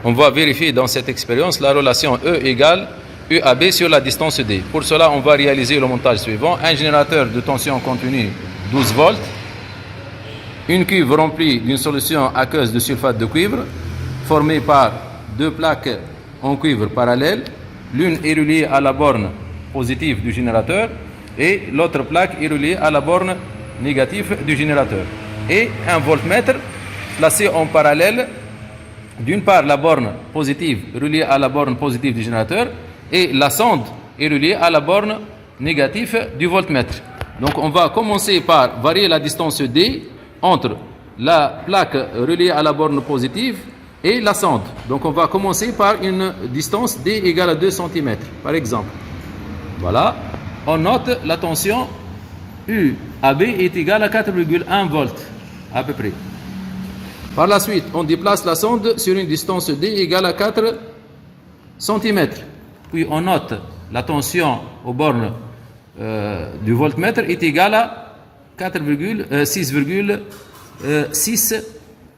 on va vérifier dans cette expérience la relation E égale UAB sur la distance D. Pour cela, on va réaliser le montage suivant. Un générateur de tension continue 12 volts, une cuve remplie d'une solution aqueuse de sulfate de cuivre, formée par deux plaques en cuivre parallèles. L'une est reliée à la borne positive du générateur et l'autre plaque est reliée à la borne négative du générateur. Et un voltmètre placé en parallèle, d'une part la borne positive reliée à la borne positive du générateur et la sonde est reliée à la borne négative du voltmètre. Donc on va commencer par varier la distance D entre la plaque reliée à la borne positive et la sonde. Donc on va commencer par une distance D égale à 2 cm par exemple. Voilà, on note la tension UAB est égale à 4,1 volts à peu près. Par la suite, on déplace la sonde sur une distance D égale à 4 cm. Puis on note la tension aux bornes du voltmètre est égale à 6,6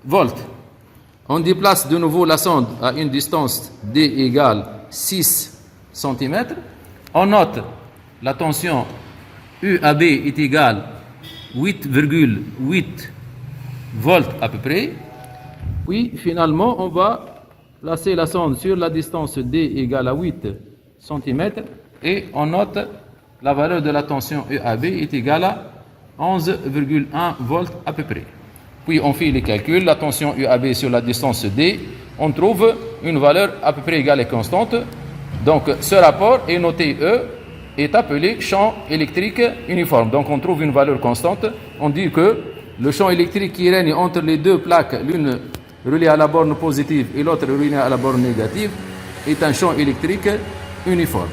volts. On déplace de nouveau la sonde à une distance D égale 6 cm. On note la tension UAB est égale 8,8 volts à peu près. Puis finalement, on va placer la sonde sur la distance D égale à 8 cm et on note la valeur de la tension UAB est égale à 11,1 volts à peu près. Puis on fait les calculs, la tension UAB sur la distance D, on trouve une valeur à peu près égale et constante. Donc ce rapport est noté E, est appelé champ électrique uniforme. Donc on trouve une valeur constante. On dit que le champ électrique qui règne entre les deux plaques, l'une reliée à la borne positive et l'autre reliée à la borne négative, est un champ électrique uniforme.